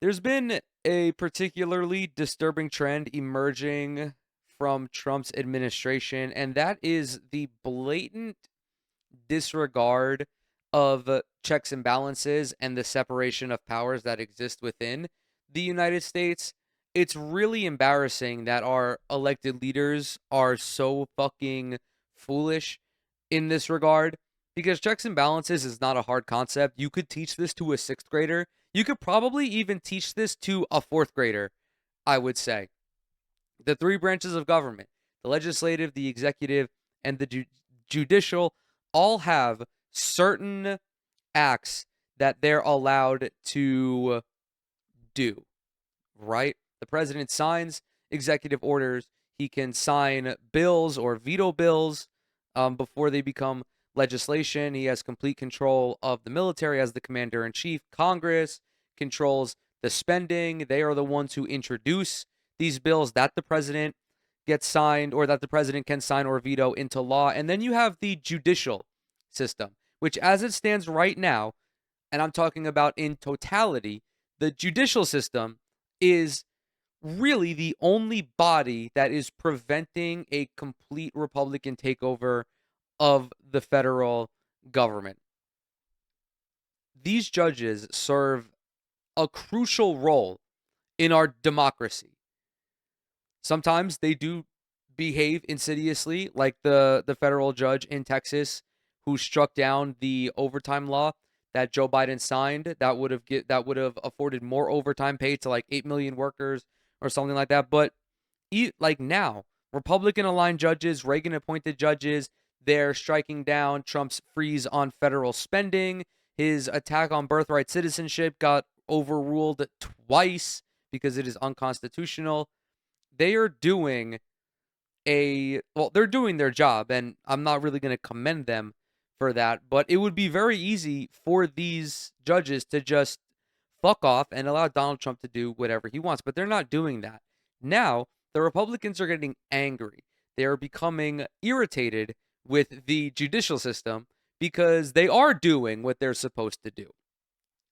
There's been a particularly disturbing trend emerging from Trump's administration, and that is the blatant disregard of checks and balances and the separation of powers that exist within the United States. It's really embarrassing that our elected leaders are so fucking foolish in this regard because checks and balances is not a hard concept. You could teach this to a sixth grader. You could probably even teach this to a fourth grader, I would say. The three branches of government, the legislative, the executive, and the judicial, all have certain acts that they're allowed to do, right? The president signs executive orders. He can sign bills or veto bills before they become legislation. He has complete control of the military as the commander in chief. Congress controls the spending. They are the ones who introduce these bills that the president gets signed or that the president can sign or veto into law. And then you have the judicial system, which as it stands right now, and I'm talking about in totality, the judicial system is really the only body that is preventing a complete Republican takeover of the federal government. These judges serve a crucial role in our democracy. Sometimes they do behave insidiously, like the federal judge in Texas who struck down the overtime law that Joe Biden signed that would have afforded more overtime pay to like 8 million workers or something like that. But like now, Republican aligned judges, Reagan appointed judges, they're striking down Trump's freeze on federal spending. His attack on birthright citizenship got overruled twice because it is unconstitutional. They are doing they're doing their job, and I'm not really going to commend them for that, but it would be very easy for these judges to just fuck off and allow Donald Trump to do whatever he wants, but they're not doing that. Now, the Republicans are getting angry. They're becoming irritated with the judicial system because they are doing what they're supposed to do.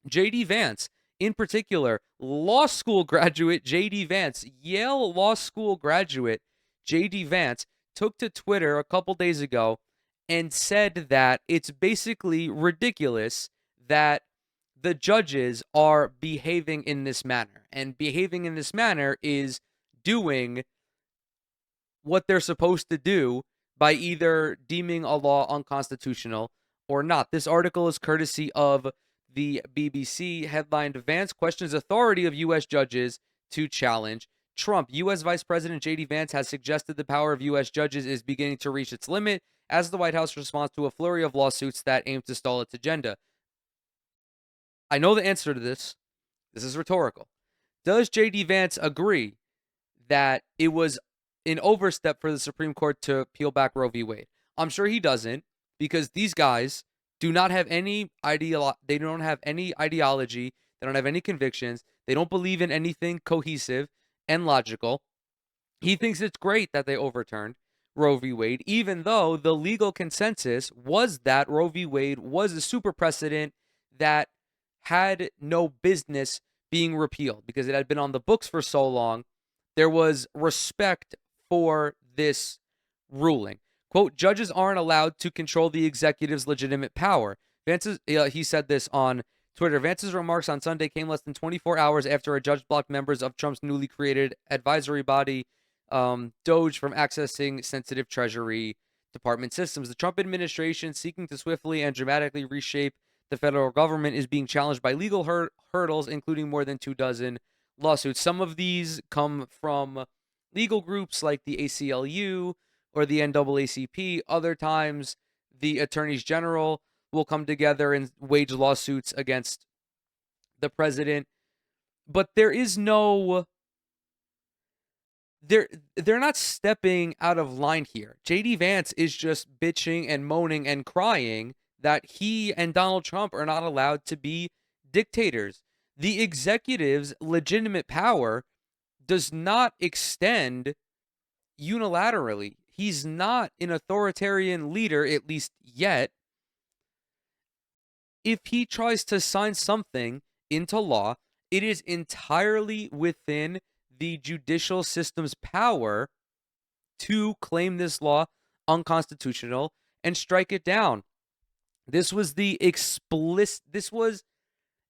J.D. Vance, in particular, law school graduate J.D. Vance, Yale Law School graduate J.D. Vance, took to Twitter a couple days ago and said that it's basically ridiculous that the judges are behaving in this manner. And behaving in this manner is doing what they're supposed to do by either deeming a law unconstitutional or not. This article is courtesy of the BBC, headlined Vance questions authority of U.S. judges to challenge Trump. U.S. Vice President J.D. Vance has suggested the power of U.S. judges is beginning to reach its limit as the White House responds to a flurry of lawsuits that aim to stall its agenda. I know the answer to this. This is rhetorical. Does J.D. Vance agree that it was an overstep for the Supreme Court to peel back Roe v. Wade? I'm sure he doesn't, because these guys do not have any they don't have any ideology, they don't have any convictions, they don't believe in anything cohesive and logical. He thinks it's great that they overturned Roe v. Wade, even though the legal consensus was that Roe v. Wade was a super precedent that had no business being repealed because it had been on the books for so long. There was respect for this ruling. Quote, judges aren't allowed to control the executive's legitimate power. He said this on Twitter. Vance's remarks on Sunday came less than 24 hours after a judge blocked members of Trump's newly created advisory body, Doge, from accessing sensitive Treasury Department systems. The Trump administration, seeking to swiftly and dramatically reshape the federal government, is being challenged by legal hurdles, including more than 24 lawsuits. Some of these come from legal groups like the ACLU or the NAACP. Other times, the attorneys general will come together and wage lawsuits against the president. But there is no... They're not stepping out of line here. J.D. Vance is just bitching and moaning and crying that he and Donald Trump are not allowed to be dictators. The executive's legitimate power does not extend unilaterally. He's not an authoritarian leader, at least yet. If he tries to sign something into law, It is entirely within the judicial system's power to claim this law unconstitutional and strike it down. This was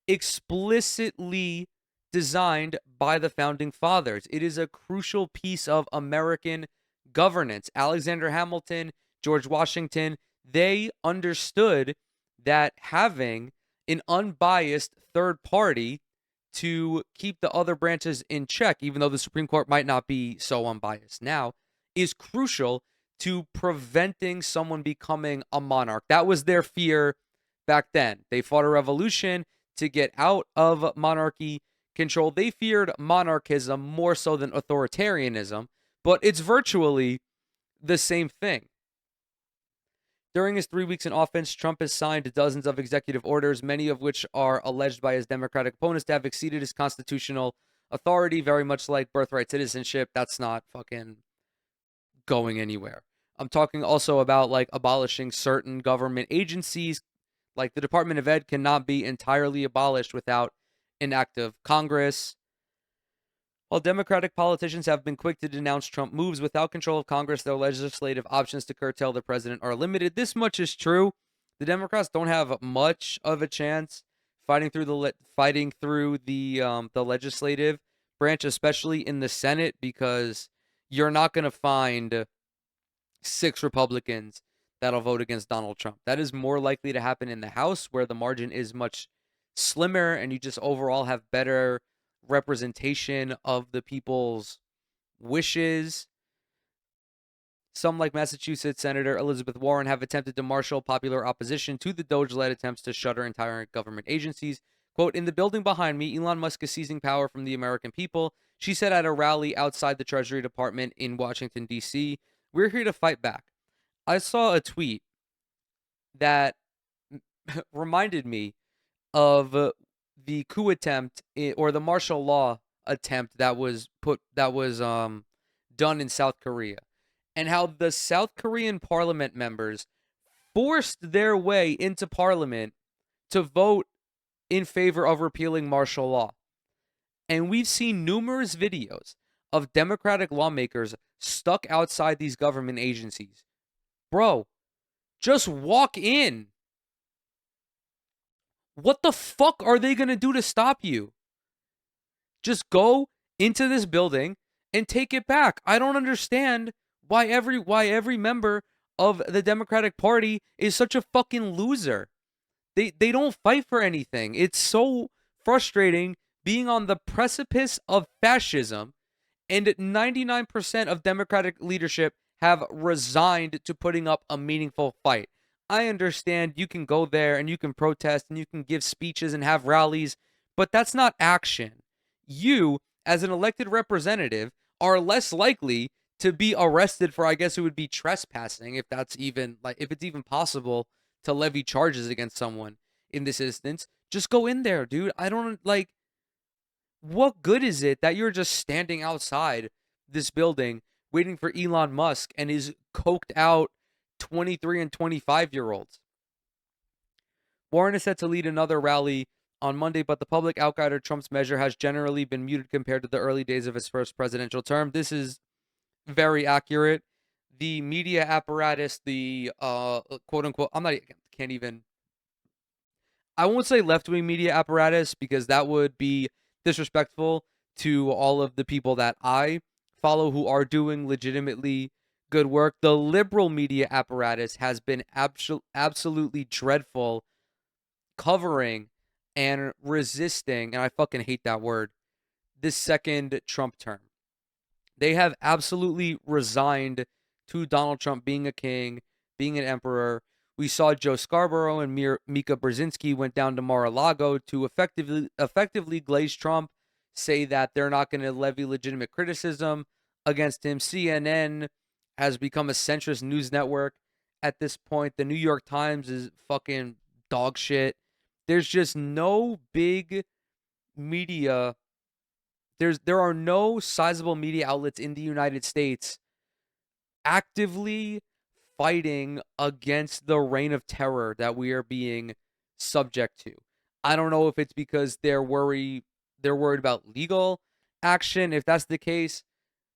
explicitly designed by the founding fathers. It is a crucial piece of American governance. Alexander Hamilton, George Washington, they understood that having an unbiased third party to keep the other branches in check, even though the Supreme Court might not be so unbiased now, is crucial to preventing someone becoming a monarch. That was their fear back then. They fought a revolution to get out of monarchy control. They feared monarchism more so than authoritarianism, but it's virtually the same thing. During his 3 weeks in office, Trump has signed dozens of executive orders, many of which are alleged by his Democratic opponents to have exceeded his constitutional authority, very much like birthright citizenship. That's not fucking going anywhere. I'm talking also about like abolishing certain government agencies, like the Department of Ed cannot be entirely abolished without an act of Congress. While Democratic politicians have been quick to denounce Trump moves, without control of Congress, their legislative options to curtail the president are limited. This much is true. The Democrats don't have much of a chance fighting through the legislative branch, especially in the Senate, because you're not going to find 6 Republicans that'll vote against Donald Trump. That is more likely to happen in the House, where the margin is much slimmer and you just overall have better representation of the people's wishes. Some, like Massachusetts Senator Elizabeth Warren, have attempted to marshal popular opposition to the Doge-led attempts to shutter entire government agencies. Quote, "In the building behind me, Elon Musk is seizing power from the American people," she said at a rally outside the Treasury Department in Washington, D.C. "We're here to fight back." I saw a tweet that reminded me of the coup attempt or the martial law attempt that was done in South Korea, and how the South Korean parliament members forced their way into parliament to vote in favor of repealing martial law. And we've seen numerous videos of Democratic lawmakers stuck outside these government agencies. Bro, just walk in. What the fuck are they going to do to stop you? Just go into this building and take it back. I don't understand why every member of the Democratic Party is such a fucking loser. They don't fight for anything. It's so frustrating being on the precipice of fascism, and 99% of Democratic leadership have resigned to putting up a meaningful fight. I understand you can go there and you can protest and you can give speeches and have rallies, but that's not action. You, as an elected representative, are less likely to be arrested for, I guess it would be trespassing, if that's even if it's even possible to levy charges against someone in this instance. Just go in there, dude. I don't what good is it that you're just standing outside this building waiting for Elon Musk and his coked out 23 and 25-year-olds? Warren is set to lead another rally on Monday, but the public outcry to Trump's measure has generally been muted compared to the early days of his first presidential term. This is very accurate. The media apparatus, the quote unquote, I won't say left-wing media apparatus because that would be disrespectful to all of the people that I follow who are doing legitimately good work. The liberal media apparatus has been absolutely dreadful, covering and resisting, and I fucking hate that word, this second Trump term. They have absolutely resigned to Donald Trump being a king, being an emperor. We saw Joe Scarborough and Mika Brzezinski went down to Mar-a-Lago to effectively glaze Trump, say that they're not going to levy legitimate criticism against him. CNN has become a centrist news network at this point. The New York Times is fucking dog shit. There's just no big media. There are no sizable media outlets in the United States actively fighting against the reign of terror that we are being subject to. I don't know if it's because they're worried they're worried about legal action. If that's the case,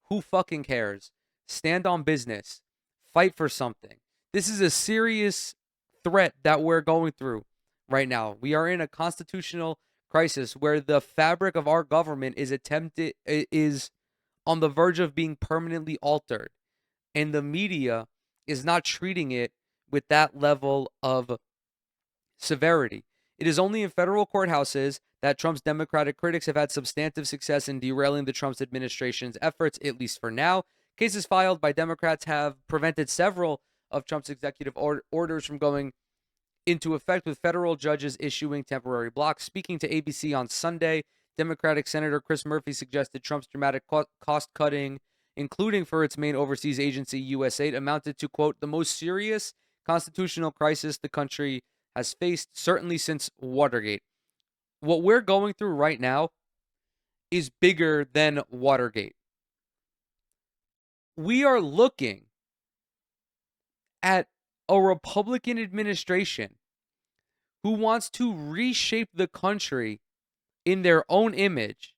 who fucking cares? Stand on business. Fight for something. This is a serious threat that we're going through right now. We are in a constitutional crisis where the fabric of our government is on the verge of being permanently altered, and the media is not treating it with that level of severity. It is only in federal courthouses that Trump's Democratic critics have had substantive success in derailing the Trump administration's efforts, at least for now. Cases filed by Democrats have prevented several of Trump's executive orders from going into effect, with federal judges issuing temporary blocks. Speaking to ABC on Sunday, Democratic Senator Chris Murphy suggested Trump's dramatic cost cutting, including for its main overseas agency, USAID, amounted to, quote, the most serious constitutional crisis the country has faced, certainly since Watergate. What we're going through right now is bigger than Watergate. We are looking at a Republican administration who wants to reshape the country in their own image,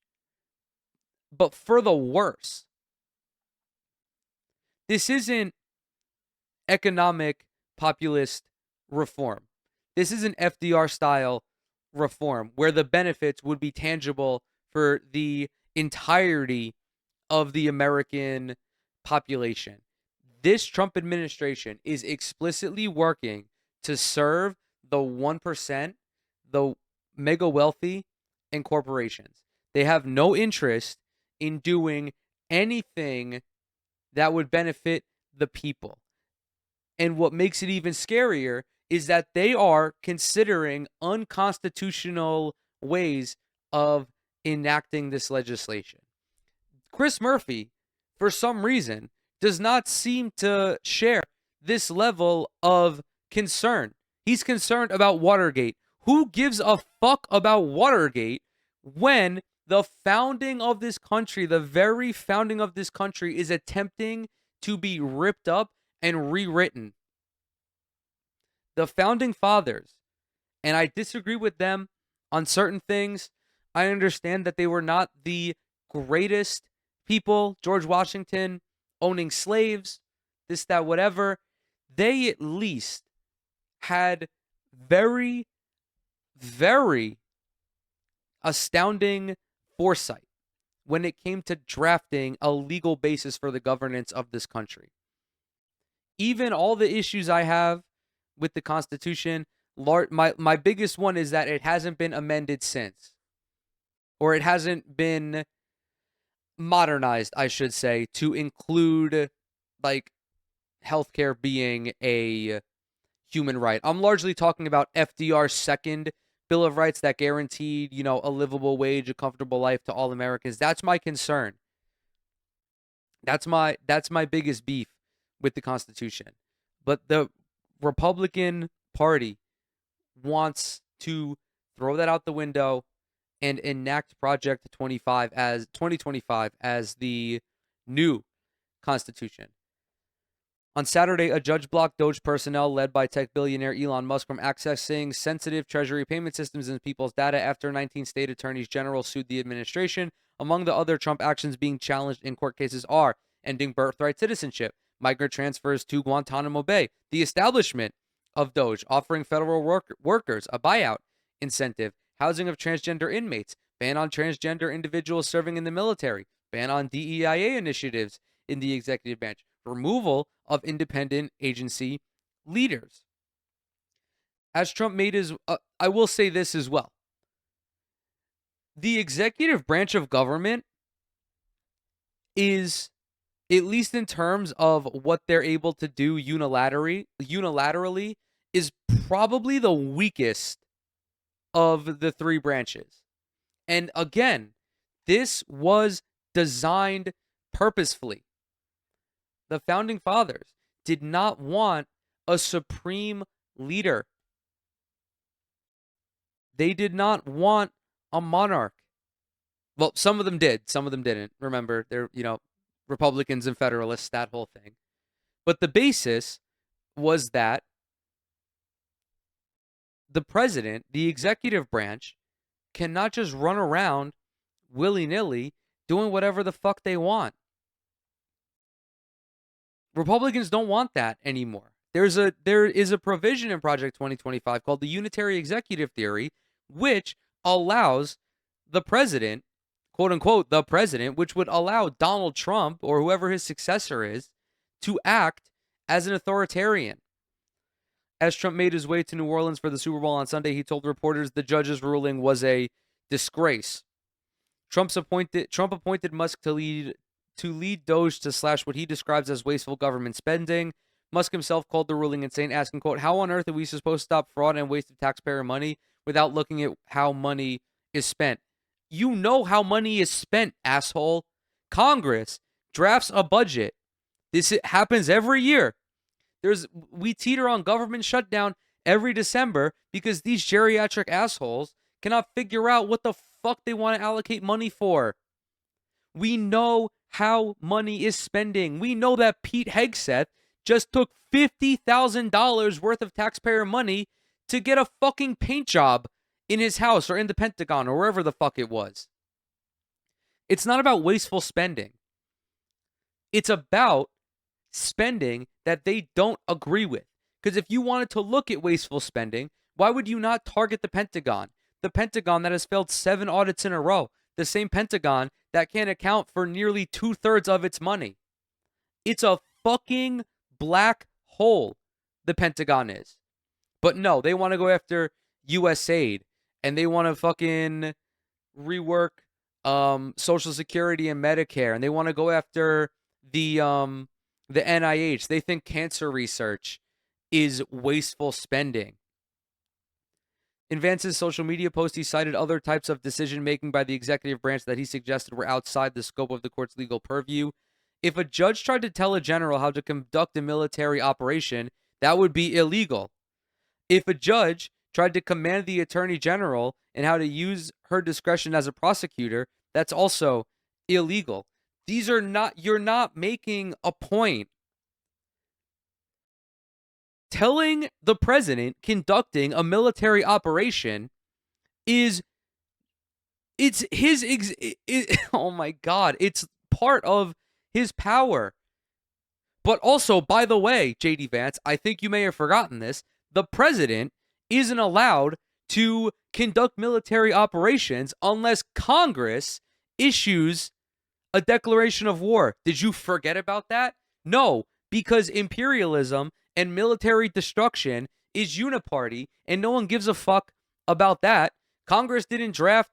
but for the worse. This isn't economic populist reform. This is an FDR style reform where the benefits would be tangible for the entirety of the American population. This Trump administration is explicitly working to serve the 1%, the mega wealthy, and corporations. They have no interest in doing anything that would benefit the people. And what makes it even scarier is that they are considering unconstitutional ways of enacting this legislation. Chris Murphy, for some reason, does not seem to share this level of concern. He's concerned about Watergate. Who gives a fuck about Watergate when the founding of this country, the very founding of this country, is attempting to be ripped up and rewritten? The founding fathers, and I disagree with them on certain things. I understand that they were not the greatest people. George Washington owning slaves, this, that, whatever. They at least had very, very astounding foresight when it came to drafting a legal basis for the governance of this country. Even all the issues I have with the Constitution, my biggest one is that it hasn't been amended since, or it hasn't been modernized, I should say, to include like healthcare being a human right. I'm largely talking about FDR's second Bill of Rights that guaranteed, a livable wage, a comfortable life to all Americans. That's my concern. That's my biggest beef with the Constitution. But the Republican Party wants to throw that out the window and enact Project 2025 as the new Constitution. On Saturday, a judge blocked Doge personnel led by tech billionaire Elon Musk from accessing sensitive Treasury payment systems and people's data after 19 state attorneys general sued the administration. Among the other Trump actions being challenged in court cases are ending birthright citizenship, migrant transfers to Guantanamo Bay, the establishment of Doge, offering federal workers a buyout incentive, housing of transgender inmates, ban on transgender individuals serving in the military, ban on DEIA initiatives in the executive branch, removal of independent agency leaders. As Trump made his, I will say this as well. The executive branch of government is, at least in terms of what they're able to do unilaterally, is probably the weakest of the three branches. And again, this was designed purposefully. The founding fathers did not want a supreme leader. They did not want a monarch. Well, some of them did. Some of them didn't. Remember, they're, Republicans and Federalists, that whole thing. But the basis was that the president, the executive branch, cannot just run around willy-nilly doing whatever the fuck they want. Republicans don't want that anymore. There is a provision in Project 2025 called the Unitary Executive Theory, which allows the president, quote unquote, the president, which would allow Donald Trump or whoever his successor is to act as an authoritarian. As Trump made his way to New Orleans for the Super Bowl on Sunday, he told reporters the judge's ruling was a disgrace. Trump appointed Musk to lead Doge to slash what he describes as wasteful government spending. Musk himself called the ruling insane, asking, quote, how on earth are we supposed to stop fraud and waste of taxpayer money without looking at how money is spent? You know how money is spent, asshole. Congress drafts a budget. This happens every year. We teeter on government shutdown every December because these geriatric assholes cannot figure out what the fuck they want to allocate money for. We know how money is spending. We know that Pete Hegseth just took $50,000 worth of taxpayer money to get a fucking paint job in his house or in the Pentagon or wherever the fuck it was. It's not about wasteful spending. It's about spending that they don't agree with. Because if you wanted to look at wasteful spending, why would you not target the Pentagon? The Pentagon that has failed 7 audits in a row. The same Pentagon that can't account for nearly 2/3 of its money. It's a fucking black hole, the Pentagon is. But no, they want to go after USAID and they want to fucking rework Social Security and Medicare, and they want to go after the NIH. They think cancer research is wasteful spending. In Vance's social media post, he cited other types of decision-making by the executive branch that he suggested were outside the scope of the court's legal purview. If a judge tried to tell a general how to conduct a military operation, that would be illegal. If a judge tried to command the attorney general in how to use her discretion as a prosecutor, that's also illegal. You're not making a point. Telling the president conducting a military operation oh my God, it's part of his power. But also, by the way, JD Vance, I think you may have forgotten this, the president isn't allowed to conduct military operations unless Congress issues a declaration of war. Did you forget about that? No, because imperialism and military destruction is uniparty, and no one gives a fuck about that. Congress didn't draft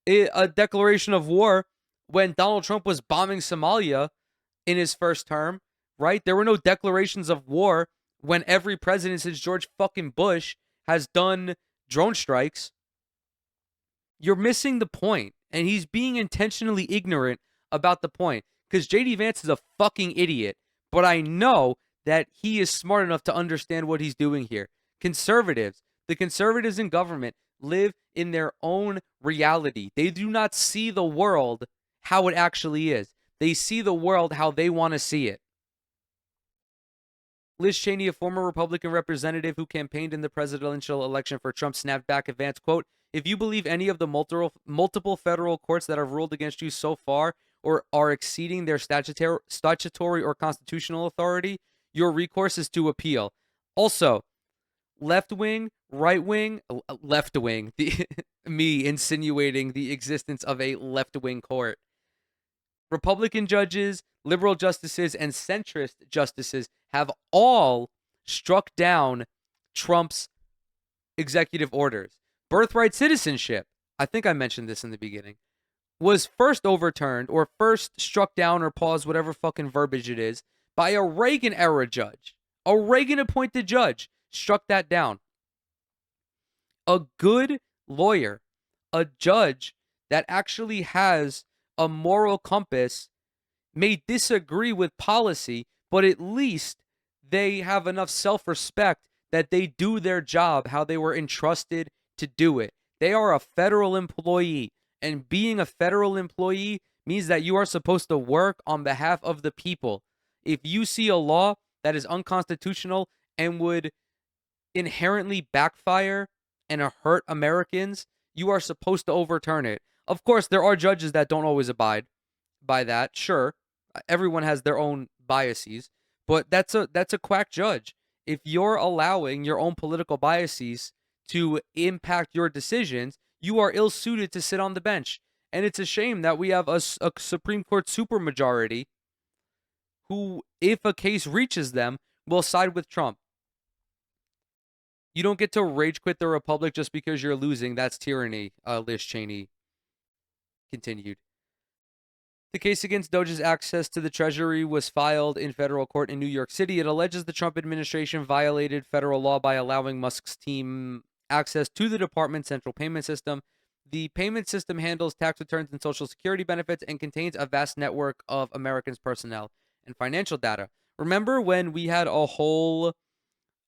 a declaration of war when Donald Trump was bombing Somalia in his first term, right? There were no declarations of war when every president since George fucking Bush has done drone strikes. You're missing the point, and he's being intentionally ignorant about the point, because JD Vance is a fucking idiot, but I know that he is smart enough to understand what he's doing here. The conservatives in government live in their own reality. They do not see the world how it actually is. They see the world how they want to see it. Liz Cheney, a former Republican representative who campaigned in the presidential election for Trump, snapped back at Vance, quote, if you believe any of the multiple federal courts that have ruled against you so far or are exceeding their statutory or constitutional authority, your recourse is to appeal. Also, left-wing, right-wing, left-wing, me insinuating the existence of a left-wing court. Republican judges, liberal justices, and centrist justices have all struck down Trump's executive orders. Birthright citizenship, I think I mentioned this in the beginning, was first overturned or first struck down or paused, whatever fucking verbiage it is, by a Reagan-era judge. A Reagan-appointed judge struck that down. A good lawyer, a judge that actually has a moral compass, may disagree with policy, but at least they have enough self-respect that they do their job how they were entrusted to do it. They are a federal employee, and being a federal employee means that you are supposed to work on behalf of the people. If you see a law that is unconstitutional and would inherently backfire and hurt Americans, you are supposed to overturn it. Of course, there are judges that don't always abide by that. Sure, everyone has their own biases, but that's a quack judge. If you're allowing your own political biases to impact your decisions, you are ill suited to sit on the bench. And it's a shame that we have a Supreme Court supermajority who, if a case reaches them, will side with Trump. You don't get to rage quit the republic just because you're losing. That's tyranny, Liz Cheney continued. The case against Doge's access to the Treasury was filed in federal court in New York City. It alleges the Trump administration violated federal law by allowing Musk's team access to the department's central payment system. The payment system handles tax returns and Social Security benefits and contains a vast network of Americans' personnel and financial data. Remember when we had a whole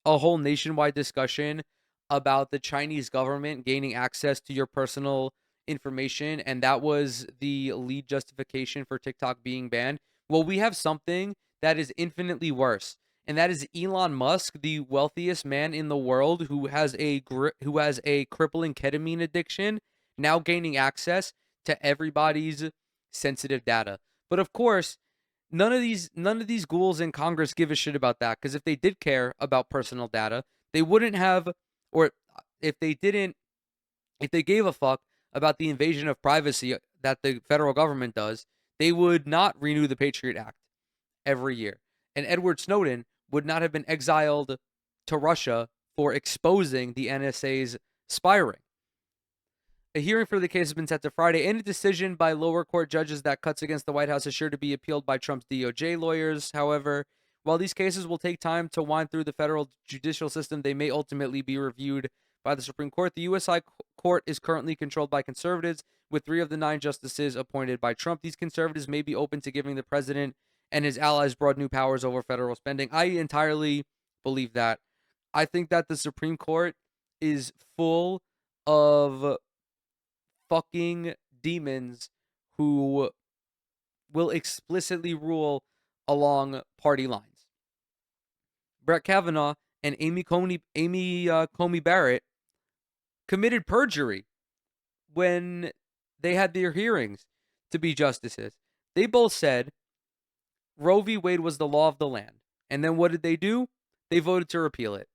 nationwide discussion about the Chinese government gaining access to your personal information, and that was the lead justification for TikTok being banned? Well, we have something that is infinitely worse, and that is Elon Musk, the wealthiest man in the world, who has a crippling ketamine addiction, now gaining access to everybody's sensitive data. But of course, none of these ghouls in Congress give a shit about that, because if they did care about personal data, they wouldn't have, or if they didn't, if they gave a fuck about the invasion of privacy that the federal government does, they would not renew the Patriot Act every year. And Edward Snowden would not have been exiled to Russia for exposing the NSA's spy ring. A hearing for the case has been set to Friday, and a decision by lower court judges that cuts against the White House is sure to be appealed by Trump's DOJ lawyers. However, while these cases will take time to wind through the federal judicial system, they may ultimately be reviewed by the Supreme Court. The U.S. High Court is currently controlled by conservatives, with 3 of the 9 justices appointed by Trump. These conservatives may be open to giving the president and his allies broad new powers over federal spending. I entirely believe that. I think that the Supreme Court is full of fucking demons who will explicitly rule along party lines. Brett Kavanaugh and Amy Coney Barrett committed perjury when they had their hearings to be justices. They both said Roe v. Wade was the law of the land. And then what did they do? They voted to repeal it.